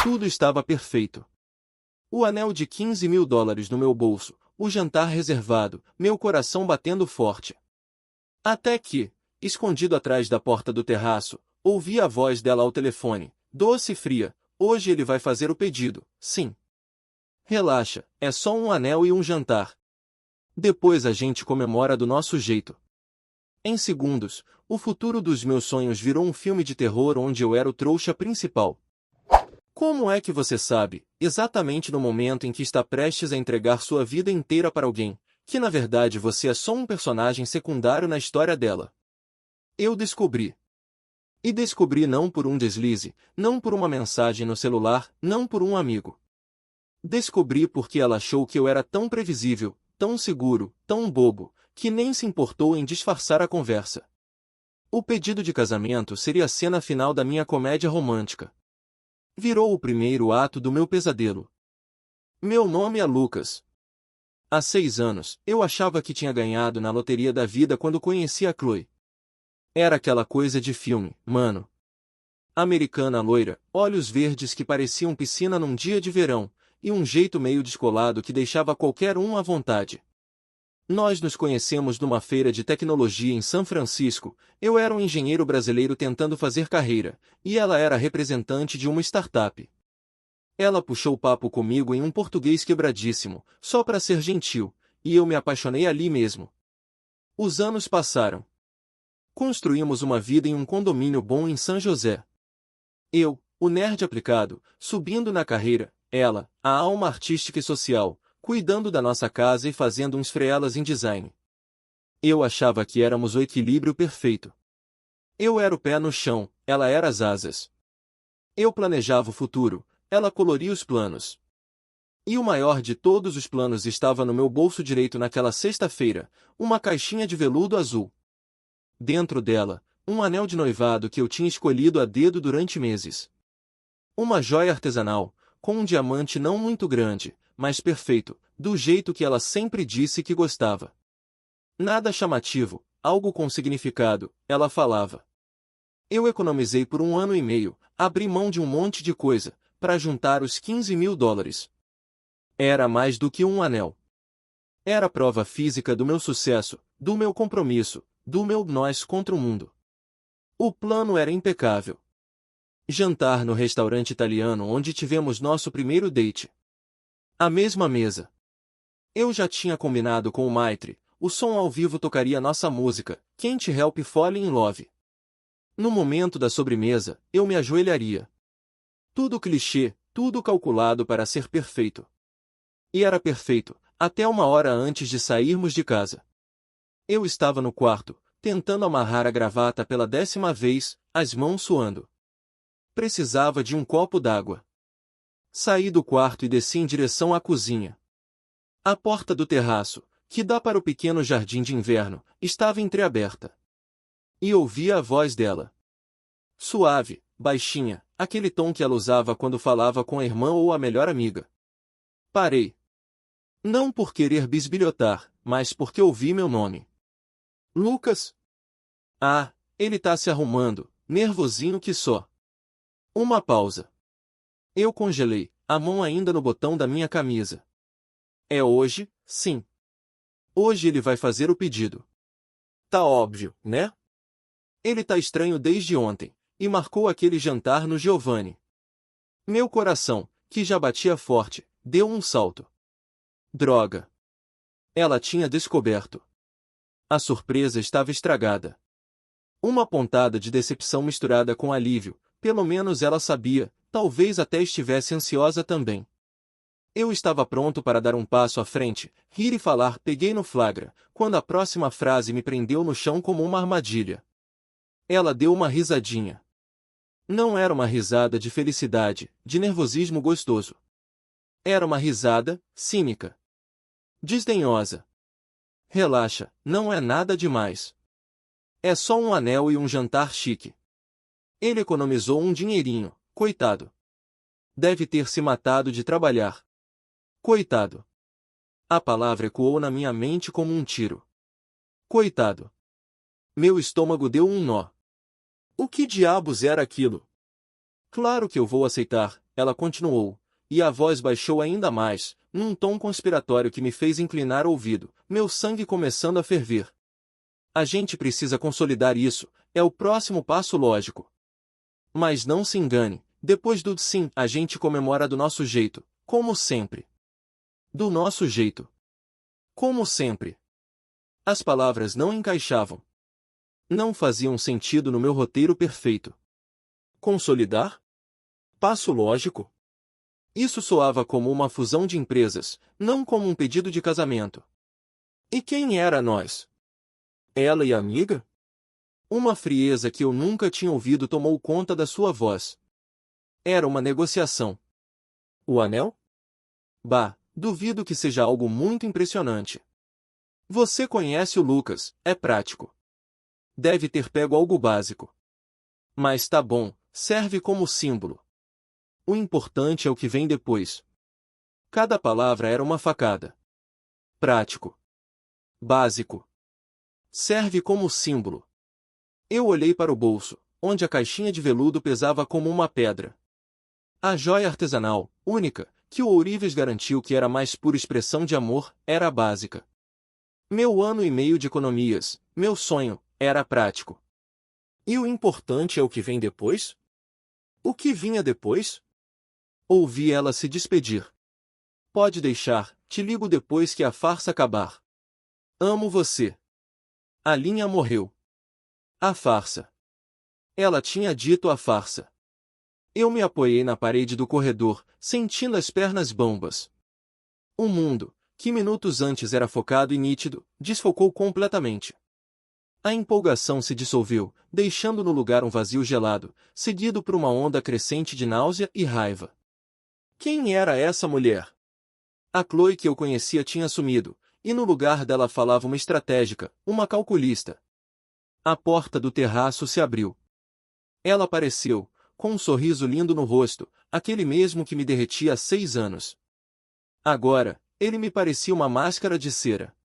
Tudo estava perfeito. O anel de $15.000 no meu bolso, o jantar reservado, meu coração batendo forte. Até que, escondido atrás da porta do terraço, ouvi a voz dela ao telefone, doce e fria: hoje ele vai fazer o pedido, sim. Relaxa, é só um anel e um jantar. Depois a gente comemora do nosso jeito. Em segundos, o futuro dos meus sonhos virou um filme de terror onde eu era o trouxa principal. Como é que você sabe, exatamente no momento em que está prestes a entregar sua vida inteira para alguém, que na verdade você é só um personagem secundário na história dela? Eu descobri. E descobri não por um deslize, não por uma mensagem no celular, não por um amigo. Descobri porque ela achou que eu era tão previsível, tão seguro, tão bobo, que nem se importou em disfarçar a conversa. O pedido de casamento seria a cena final da minha comédia romântica. Virou o primeiro ato do meu pesadelo. Meu nome é Lucas. Há 6 anos, eu achava que tinha ganhado na loteria da vida quando conheci a Chloe. Era aquela coisa de filme, mano. Americana loira, olhos verdes que pareciam piscina num dia de verão, e um jeito meio descolado que deixava qualquer um à vontade. Nós nos conhecemos numa feira de tecnologia em São Francisco. Eu era um engenheiro brasileiro tentando fazer carreira, e ela era representante de uma startup. Ela puxou papo comigo em um português quebradíssimo, só para ser gentil, e eu me apaixonei ali mesmo. Os anos passaram. Construímos uma vida em um condomínio bom em São José. Eu, o nerd aplicado, subindo na carreira, ela, a alma artística e social, cuidando da nossa casa e fazendo uns freelas em design. Eu achava que éramos o equilíbrio perfeito. Eu era o pé no chão, ela era as asas. Eu planejava o futuro, ela coloria os planos. E o maior de todos os planos estava no meu bolso direito naquela sexta-feira, uma caixinha de veludo azul. Dentro dela, um anel de noivado que eu tinha escolhido a dedo durante meses. Uma joia artesanal, com um diamante não muito grande, mas perfeito, do jeito que ela sempre disse que gostava. Nada chamativo, algo com significado, ela falava. Eu economizei por 1 ano e meio, abri mão de um monte de coisa, para juntar os $15.000. Era mais do que um anel. Era a prova física do meu sucesso, do meu compromisso, do meu nós contra o mundo. O plano era impecável. Jantar no restaurante italiano onde tivemos nosso primeiro date. A mesma mesa. Eu já tinha combinado com o Maitre, o som ao vivo tocaria nossa música, Can't Help Falling in Love. No momento da sobremesa, eu me ajoelharia. Tudo clichê, tudo calculado para ser perfeito. E era perfeito, até 1 hora antes de sairmos de casa. Eu estava no quarto, tentando amarrar a gravata pela 10ª vez, as mãos suando. Precisava de um copo d'água. Saí do quarto e desci em direção à cozinha. A porta do terraço, que dá para o pequeno jardim de inverno, estava entreaberta. E ouvi a voz dela. Suave, baixinha, aquele tom que ela usava quando falava com a irmã ou a melhor amiga. Parei. Não por querer bisbilhotar, mas porque ouvi meu nome. Lucas? Ah, ele tá se arrumando, nervosinho que só. Uma pausa. Eu congelei, a mão ainda no botão da minha camisa. É hoje, sim. Hoje ele vai fazer o pedido. Tá óbvio, né? Ele tá estranho desde ontem, e marcou aquele jantar no Giovanni. Meu coração, que já batia forte, deu um salto. Droga. Ela tinha descoberto. A surpresa estava estragada. Uma pontada de decepção misturada com alívio, pelo menos ela sabia, talvez até estivesse ansiosa também. Eu estava pronto para dar um passo à frente, rir e falar peguei no flagra, quando a próxima frase me prendeu no chão como uma armadilha. Ela deu uma risadinha. Não era uma risada de felicidade, de nervosismo gostoso. Era uma risada, cínica. Desdenhosa. Relaxa, não é nada demais. É só um anel e um jantar chique. Ele economizou um dinheirinho, coitado. Deve ter se matado de trabalhar. Coitado. A palavra ecoou na minha mente como um tiro. Coitado. Meu estômago deu um nó. O que diabos era aquilo? Claro que eu vou aceitar, ela continuou, e a voz baixou ainda mais, num tom conspiratório que me fez inclinar o ouvido, meu sangue começando a ferver. A gente precisa consolidar isso, é o próximo passo lógico. Mas não se engane, depois do sim, a gente comemora do nosso jeito, como sempre. Do nosso jeito. Como sempre. As palavras não encaixavam. Não faziam sentido no meu roteiro perfeito. Consolidar? Passo lógico? Isso soava como uma fusão de empresas, não como um pedido de casamento. E quem era nós? Ela e a amiga? Uma frieza que eu nunca tinha ouvido tomou conta da sua voz. Era uma negociação. O anel? Bah, duvido que seja algo muito impressionante. Você conhece o Lucas, é prático. Deve ter pego algo básico. Mas tá bom, serve como símbolo. O importante é o que vem depois. Cada palavra era uma facada. Prático. Básico. Serve como símbolo. Eu olhei para o bolso, onde a caixinha de veludo pesava como uma pedra. A joia artesanal, única, que o ourives garantiu que era a mais pura expressão de amor, era a básica. Meu ano e meio de economias, meu sonho, era prático. E o importante é o que vem depois? O que vinha depois? Ouvi ela se despedir. Pode deixar, te ligo depois que a farsa acabar. Amo você. A linha morreu. A farsa. Ela tinha dito a farsa. Eu me apoiei na parede do corredor, sentindo as pernas bambas. O mundo, que minutos antes era focado e nítido, desfocou completamente. A empolgação se dissolveu, deixando no lugar um vazio gelado, seguido por uma onda crescente de náusea e raiva. Quem era essa mulher? A Chloe que eu conhecia tinha sumido, e no lugar dela falava uma estratégica, uma calculista. A porta do terraço se abriu. Ela apareceu, com um sorriso lindo no rosto, aquele mesmo que me derretia há 6 anos. Agora, ele me parecia uma máscara de cera.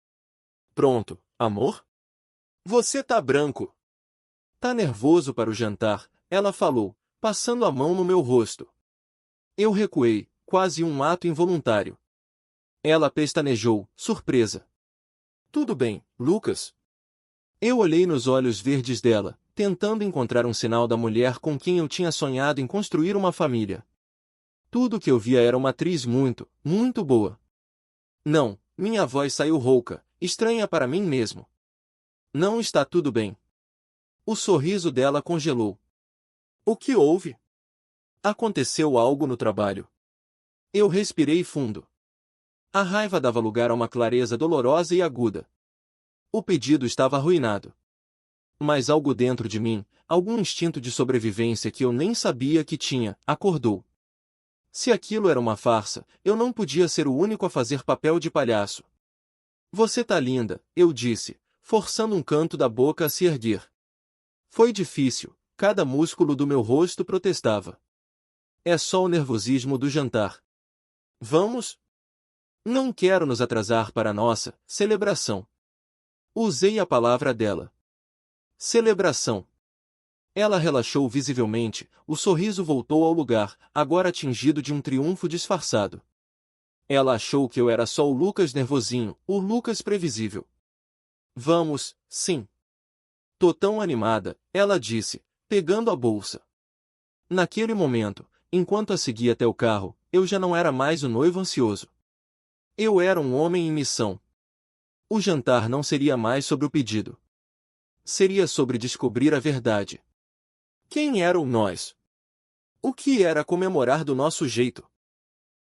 Pronto, amor? Você tá branco. Tá nervoso para o jantar, ela falou, passando a mão no meu rosto. Eu recuei, quase um ato involuntário. Ela pestanejou, surpresa. Tudo bem, Lucas? Eu olhei nos olhos verdes dela, tentando encontrar um sinal da mulher com quem eu tinha sonhado em construir uma família. Tudo que eu via era uma atriz muito, muito boa. Não, minha voz saiu rouca, estranha para mim mesmo. Não está tudo bem. O sorriso dela congelou. O que houve? Aconteceu algo no trabalho. Eu respirei fundo. A raiva dava lugar a uma clareza dolorosa e aguda. O pedido estava arruinado. Mas algo dentro de mim, algum instinto de sobrevivência que eu nem sabia que tinha, acordou. Se aquilo era uma farsa, eu não podia ser o único a fazer papel de palhaço. Você tá linda, eu disse, forçando um canto da boca a se erguer. Foi difícil, cada músculo do meu rosto protestava. É só o nervosismo do jantar. Vamos? Não quero nos atrasar para a nossa celebração. Usei a palavra dela. Celebração. Ela relaxou visivelmente, o sorriso voltou ao lugar, agora atingido de um triunfo disfarçado. Ela achou que eu era só o Lucas nervosinho, o Lucas previsível. Vamos, sim. Tô tão animada, ela disse, pegando a bolsa. Naquele momento, enquanto a seguia até o carro, eu já não era mais o noivo ansioso. Eu era um homem em missão. O jantar não seria mais sobre o pedido. Seria sobre descobrir a verdade. Quem eram nós? O que era comemorar do nosso jeito?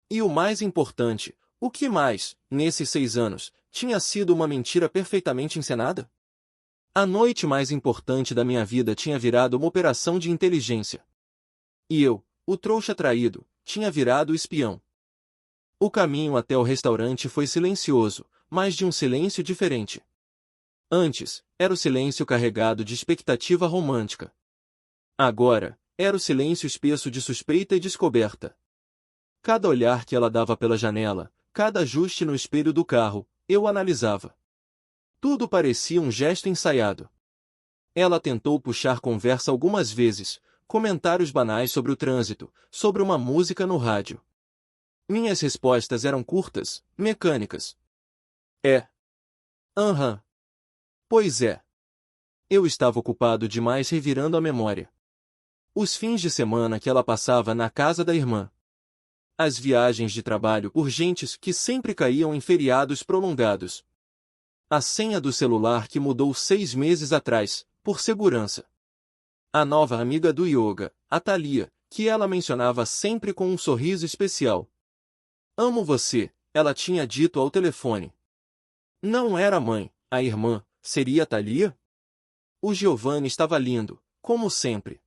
E o mais importante, o que mais, nesses 6 anos, tinha sido uma mentira perfeitamente encenada? A noite mais importante da minha vida tinha virado uma operação de inteligência. E eu, o trouxa traído, tinha virado o espião. O caminho até o restaurante foi silencioso, mas de um silêncio diferente. Antes, era o silêncio carregado de expectativa romântica. Agora, era o silêncio espesso de suspeita e descoberta. Cada olhar que ela dava pela janela, cada ajuste no espelho do carro, eu analisava. Tudo parecia um gesto ensaiado. Ela tentou puxar conversa algumas vezes, comentários banais sobre o trânsito, sobre uma música no rádio. Minhas respostas eram curtas, mecânicas. É. Aham. Pois é. Eu estava ocupado demais revirando a memória. Os fins de semana que ela passava na casa da irmã. As viagens de trabalho urgentes que sempre caíam em feriados prolongados. A senha do celular que mudou 6 meses atrás, por segurança. A nova amiga do yoga, a Thalia, que ela mencionava sempre com um sorriso especial. Amo você, ela tinha dito ao telefone. Não era a mãe, a irmã, seria a Thalia? O Giovanni estava lindo, como sempre.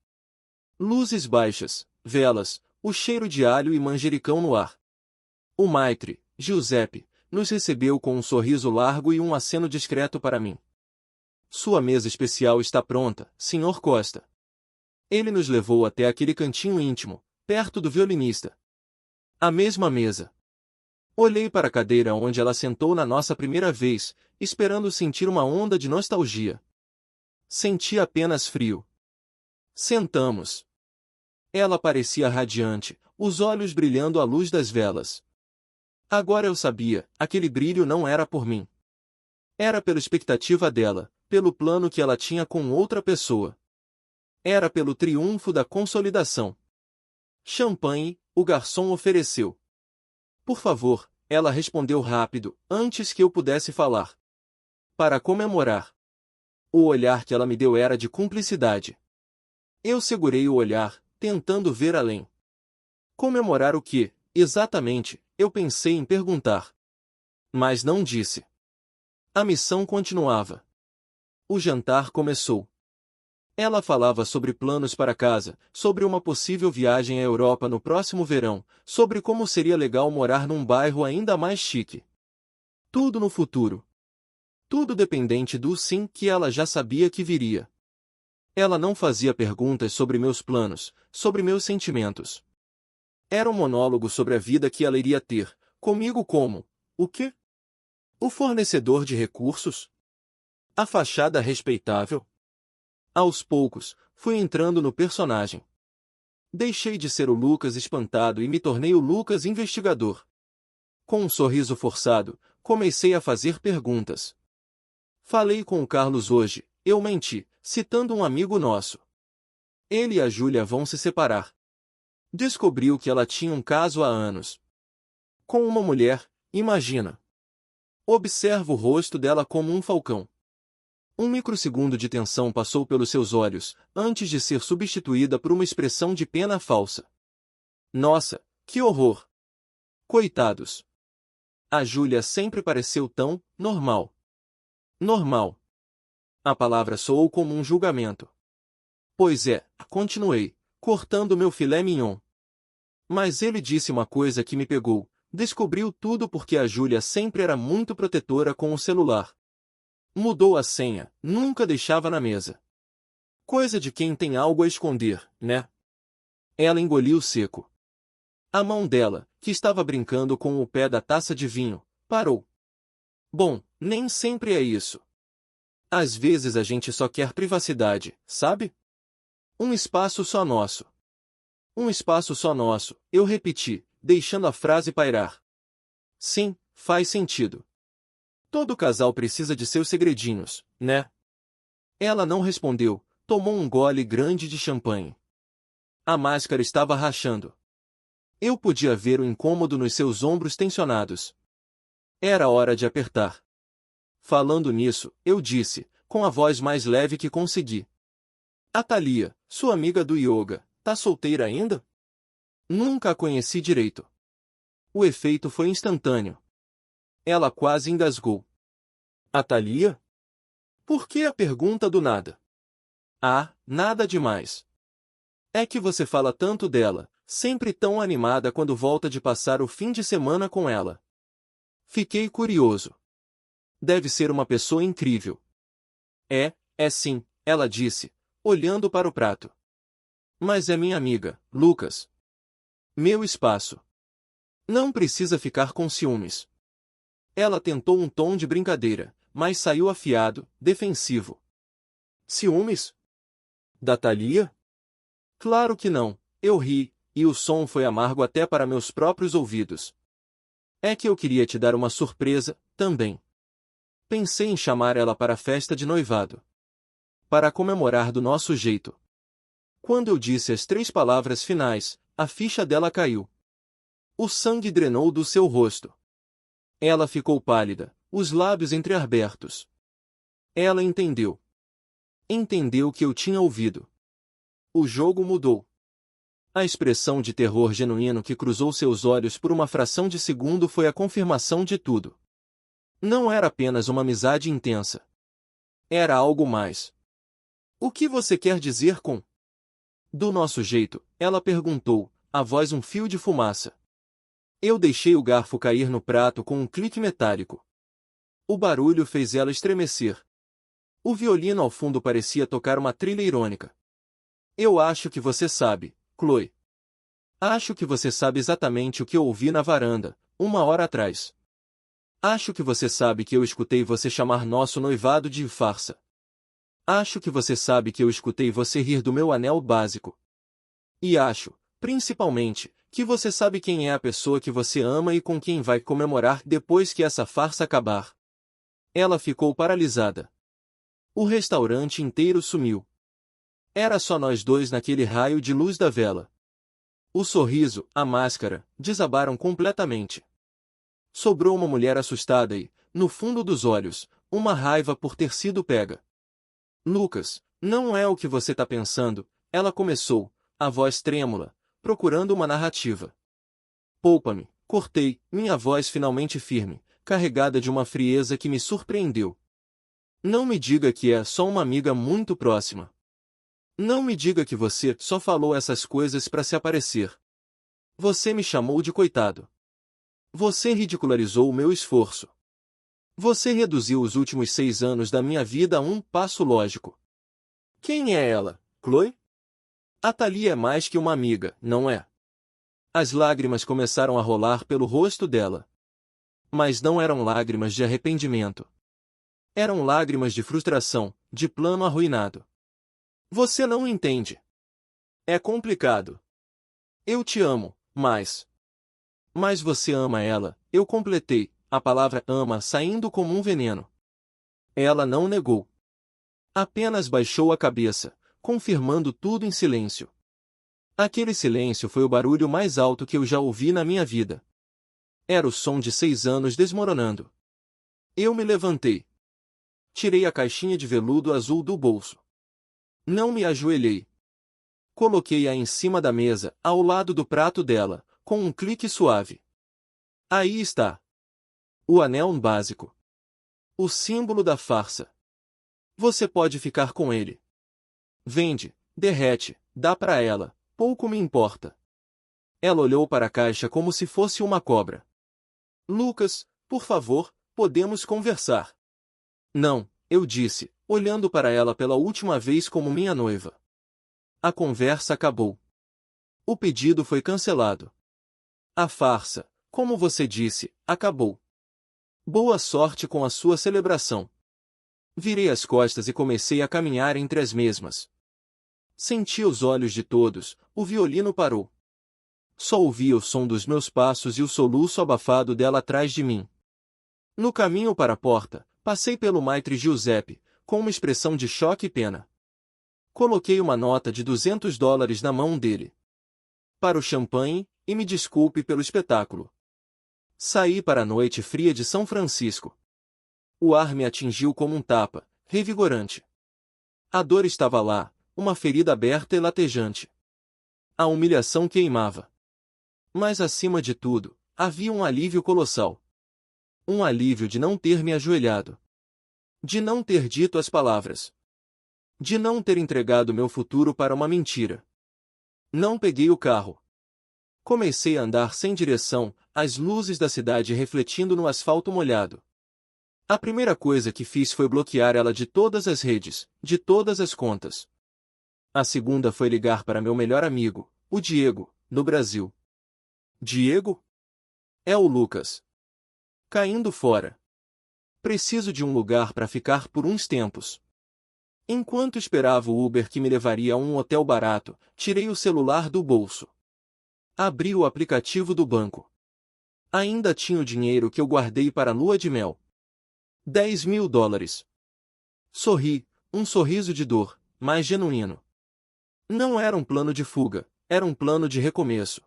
Luzes baixas, velas, o cheiro de alho e manjericão no ar. O maitre, Giuseppe, nos recebeu com um sorriso largo e um aceno discreto para mim. Sua mesa especial está pronta, Sr. Costa. Ele nos levou até aquele cantinho íntimo, perto do violinista. A mesma mesa. Olhei para a cadeira onde ela sentou na nossa primeira vez, esperando sentir uma onda de nostalgia. Senti apenas frio. Sentamos. Ela parecia radiante, os olhos brilhando à luz das velas. Agora eu sabia, aquele brilho não era por mim. Era pela expectativa dela, pelo plano que ela tinha com outra pessoa. Era pelo triunfo da consolidação. Champanhe, o garçom ofereceu. Por favor, ela respondeu rápido, antes que eu pudesse falar. Para comemorar. O olhar que ela me deu era de cumplicidade. Eu segurei o olhar, tentando ver além. Comemorar o quê, exatamente, eu pensei em perguntar. Mas não disse. A missão continuava. O jantar começou. Ela falava sobre planos para casa, sobre uma possível viagem à Europa no próximo verão, sobre como seria legal morar num bairro ainda mais chique. Tudo no futuro. Tudo dependente do sim que ela já sabia que viria. Ela não fazia perguntas sobre meus planos, sobre meus sentimentos. Era um monólogo sobre a vida que ela iria ter, comigo como, o quê? O fornecedor de recursos? A fachada respeitável? Aos poucos, fui entrando no personagem. Deixei de ser o Lucas espantado e me tornei o Lucas investigador. Com um sorriso forçado, comecei a fazer perguntas. Falei com o Carlos hoje, eu menti, citando um amigo nosso. Ele e a Júlia vão se separar. Descobriu que ela tinha um caso há anos. Com uma mulher, imagina. Observo o rosto dela como um falcão. Um microsegundo de tensão passou pelos seus olhos, antes de ser substituída por uma expressão de pena falsa. Nossa, que horror! Coitados! A Júlia sempre pareceu tão normal. Normal. A palavra soou como um julgamento. Pois é, continuei, cortando meu filé mignon. Mas ele disse uma coisa que me pegou, descobriu tudo porque a Júlia sempre era muito protetora com o celular. Mudou a senha, nunca deixava na mesa. Coisa de quem tem algo a esconder, né? Ela engoliu seco. A mão dela, que estava brincando com o pé da taça de vinho, parou. Bom, nem sempre é isso. Às vezes a gente só quer privacidade, sabe? Um espaço só nosso. Um espaço só nosso, eu repeti, deixando a frase pairar. Sim, faz sentido. Todo casal precisa de seus segredinhos, né? Ela não respondeu, tomou um gole grande de champanhe. A máscara estava rachando. Eu podia ver o incômodo nos seus ombros tensionados. Era hora de apertar. Falando nisso, eu disse, com a voz mais leve que consegui. A Thalia, sua amiga do yoga, tá solteira ainda? Nunca a conheci direito. O efeito foi instantâneo. Ela quase engasgou. A Thalia? Por que a pergunta do nada? Ah, nada demais. É que você fala tanto dela, sempre tão animada quando volta de passar o fim de semana com ela. Fiquei curioso. Deve ser uma pessoa incrível. É sim, ela disse, olhando para o prato. Mas é minha amiga, Lucas. Meu espaço. Não precisa ficar com ciúmes. Ela tentou um tom de brincadeira, mas saiu afiado, defensivo. Ciúmes? Da Thalia? Claro que não, eu ri, e o som foi amargo até para meus próprios ouvidos. É que eu queria te dar uma surpresa, também. Pensei em chamar ela para a festa de noivado. Para comemorar do nosso jeito. Quando eu disse as 3 palavras finais, a ficha dela caiu. O sangue drenou do seu rosto. Ela ficou pálida, os lábios entreabertos. Ela entendeu. Entendeu que eu tinha ouvido. O jogo mudou. A expressão de terror genuíno que cruzou seus olhos por uma fração de segundo foi a confirmação de tudo. Não era apenas uma amizade intensa. Era algo mais. O que você quer dizer com? Do nosso jeito, ela perguntou, a voz um fio de fumaça. Eu deixei o garfo cair no prato com um clique metálico. O barulho fez ela estremecer. O violino ao fundo parecia tocar uma trilha irônica. Eu acho que você sabe, Chloe. Acho que você sabe exatamente o que eu ouvi na varanda, 1 hora atrás. Acho que você sabe que eu escutei você chamar nosso noivado de farsa. Acho que você sabe que eu escutei você rir do meu anel básico. E acho, principalmente, que você sabe quem é a pessoa que você ama e com quem vai comemorar depois que essa farsa acabar. Ela ficou paralisada. O restaurante inteiro sumiu. Era só nós dois naquele raio de luz da vela. O sorriso, a máscara, desabaram completamente. Sobrou uma mulher assustada e, no fundo dos olhos, uma raiva por ter sido pega. Lucas, não é o que você tá pensando, ela começou, a voz trêmula, procurando uma narrativa. Poupa-me, cortei, minha voz finalmente firme, carregada de uma frieza que me surpreendeu. Não me diga que é só uma amiga muito próxima. Não me diga que você só falou essas coisas para se aparecer. Você me chamou de coitado. Você ridicularizou o meu esforço. Você reduziu os últimos 6 anos da minha vida a um passo lógico. Quem é ela, Chloe? A Thalia é mais que uma amiga, não é? As lágrimas começaram a rolar pelo rosto dela. Mas não eram lágrimas de arrependimento. Eram lágrimas de frustração, de plano arruinado. Você não entende. É complicado. Eu te amo, mas... Mas você ama ela, eu completei, a palavra ama saindo como um veneno. Ela não negou. Apenas baixou a cabeça, confirmando tudo em silêncio. Aquele silêncio foi o barulho mais alto que eu já ouvi na minha vida. Era o som de 6 anos desmoronando. Eu me levantei. Tirei a caixinha de veludo azul do bolso. Não me ajoelhei. Coloquei-a em cima da mesa, ao lado do prato dela, com um clique suave. Aí está. O anel básico. O símbolo da farsa. Você pode ficar com ele. Vende, derrete, dá para ela, pouco me importa. Ela olhou para a caixa como se fosse uma cobra. Lucas, por favor, podemos conversar. Não, eu disse, olhando para ela pela última vez como minha noiva. A conversa acabou. O pedido foi cancelado. A farsa, como você disse, acabou. Boa sorte com a sua celebração. Virei as costas e comecei a caminhar entre as mesmas. Senti os olhos de todos, o violino parou. Só ouvia o som dos meus passos e o soluço abafado dela atrás de mim. No caminho para a porta, passei pelo Maitre Giuseppe, com uma expressão de choque e pena. Coloquei uma nota de $200 na mão dele. Para o champanhe, e me desculpe pelo espetáculo. Saí para a noite fria de São Francisco. O ar me atingiu como um tapa, revigorante. A dor estava lá, uma ferida aberta e latejante. A humilhação queimava. Mas acima de tudo, havia um alívio colossal. Um alívio de não ter me ajoelhado. De não ter dito as palavras. De não ter entregado meu futuro para uma mentira. Não peguei o carro. Comecei a andar sem direção, as luzes da cidade refletindo no asfalto molhado. A primeira coisa que fiz foi bloquear ela de todas as redes, de todas as contas. A segunda foi ligar para meu melhor amigo, o Diego, no Brasil. Diego? É o Lucas. Caindo fora. Preciso de um lugar para ficar por uns tempos. Enquanto esperava o Uber que me levaria a um hotel barato, tirei o celular do bolso. Abri o aplicativo do banco. Ainda tinha o dinheiro que eu guardei para a lua de mel. $10.000. Sorri, um sorriso de dor, mas genuíno. Não era um plano de fuga, era um plano de recomeço.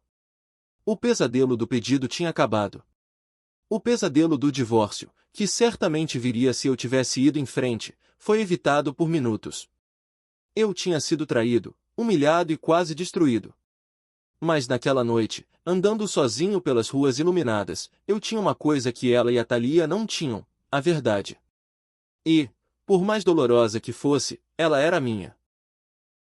O pesadelo do pedido tinha acabado. O pesadelo do divórcio, que certamente viria se eu tivesse ido em frente, foi evitado por minutos. Eu tinha sido traído, humilhado e quase destruído. Mas naquela noite, andando sozinho pelas ruas iluminadas, eu tinha uma coisa que ela e a Thalia não tinham, a verdade. E, por mais dolorosa que fosse, ela era minha.